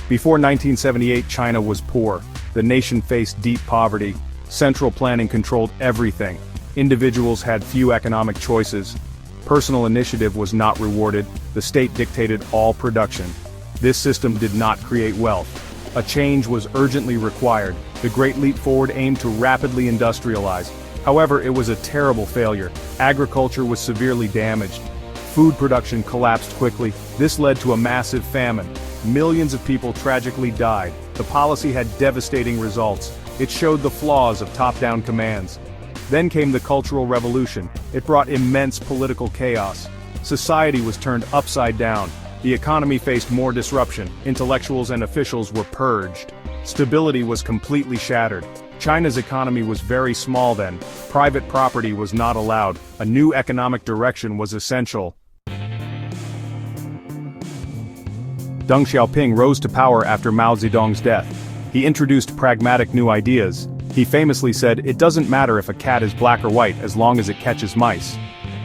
Before 1978, China was poor. The nation faced deep poverty. Central planning controlled everything. Individuals had few economic choices. Personal initiative was not rewarded. The state dictated all production. This system did not create wealth. A change was urgently required. The Great Leap Forward aimed to rapidly industrialize. However, it was a terrible failure. Agriculture was severely damaged. Food production collapsed quickly. This led to a massive famine. Millions of people tragically died. The policy had devastating results. It showed the flaws of top-down commands. Then came the Cultural Revolution. It brought immense political chaos. Society was turned upside down. The economy faced more disruption. Intellectuals and officials were purged. Stability was completely shattered. China's economy was very small then. Private property was not allowed. A new economic direction was essential. Deng Xiaoping rose to power after Mao Zedong's death. He introduced pragmatic new ideas. He famously said, "It doesn't matter if a cat is black or white as long as it catches mice."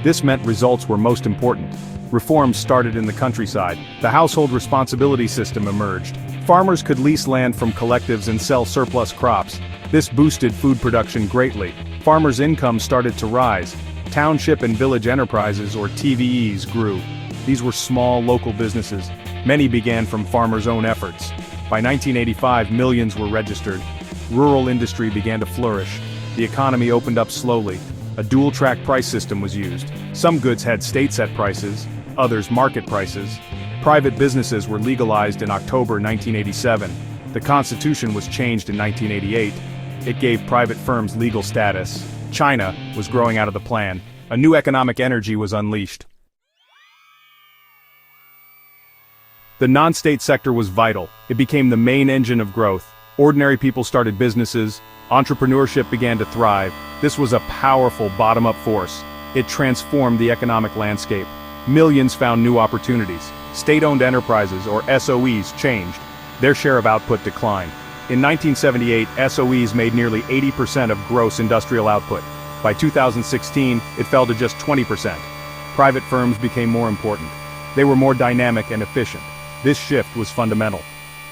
This meant results were most important. Reforms started in the countryside. The household responsibility system emerged. Farmers could lease land from collectives and sell surplus crops. This boosted food production greatly. Farmers' incomes started to rise. Township and village enterprises, or TVEs, grew. These were small local businesses. Many began from farmers' own efforts. By 1985, millions were registered. Rural industry began to flourish. The economy opened up slowly. A dual-track price system was used. Some goods had state-set prices, others market prices. Private businesses were legalized in October 1987. The Constitution was changed in 1988. It gave private firms legal status. China was growing out of the plan. A new economic energy was unleashed. The non-state sector was vital. It became the main engine of growth. Ordinary people started businesses. Entrepreneurship began to thrive. This was a powerful bottom-up force. It transformed the economic landscape. Millions found new opportunities. State-owned enterprises, or SOEs, changed. Their share of output declined. In 1978, SOEs made nearly 80% of gross industrial output. By 2016, it fell to just 20%. Private firms became more important. They were more dynamic and efficient. This shift was fundamental.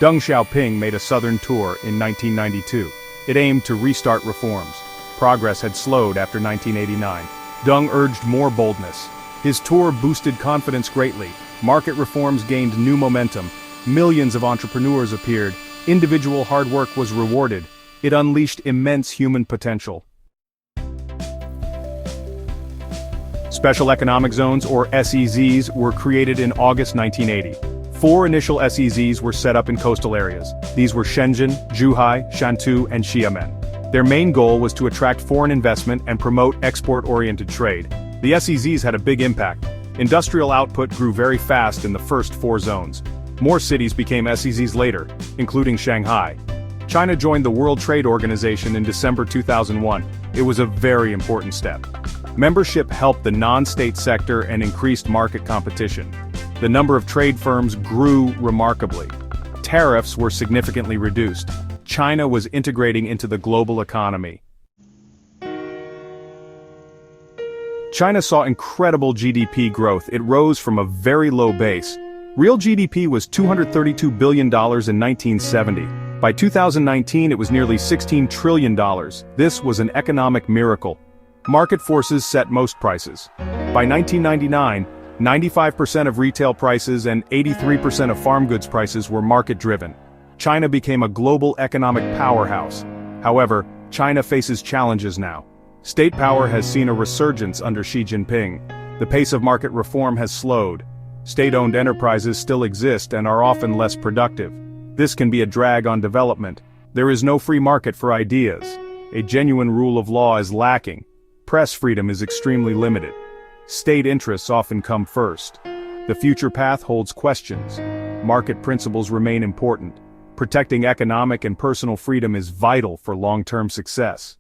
Deng Xiaoping made a southern tour in 1992. It aimed to restart reforms. Progress had slowed after 1989. Deng urged more boldness. His tour boosted confidence greatly. Market reforms gained new momentum. Millions of entrepreneurs appeared. Individual hard work was rewarded. It unleashed immense human potential. Special Economic Zones, or SEZs, were created in August 1980. 4 initial SEZs were set up in coastal areas. These were Shenzhen, Zhuhai, Shantou, and Xiamen. Their main goal was to attract foreign investment and promote export-oriented trade. The SEZs had a big impact. Industrial output grew very fast in the first 4 zones. More cities became SEZs later, including Shanghai. China joined the World Trade Organization in December 2001. It was a very important step. Membership helped the non-state sector and increased market competition. The number of trade firms grew remarkably. Tariffs were significantly reduced. China was integrating into the global economy. China saw incredible GDP growth. It rose from a very low base. Real GDP was $232 billion in 1970. By 2019, it was nearly $16 trillion. This was an economic miracle. Market forces set most prices. By 1999, 95% of retail prices and 83% of farm goods prices were market-driven. China became a global economic powerhouse. However, China faces challenges now. State power has seen a resurgence under Xi Jinping. The pace of market reform has slowed. State-owned enterprises still exist and are often less productive. This can be a drag on development. There is no free market for ideas. A genuine rule of law is lacking. Press freedom is extremely limited. State interests often come first. The future path holds questions. Market principles remain important. Protecting economic and personal freedom is vital for long-term success.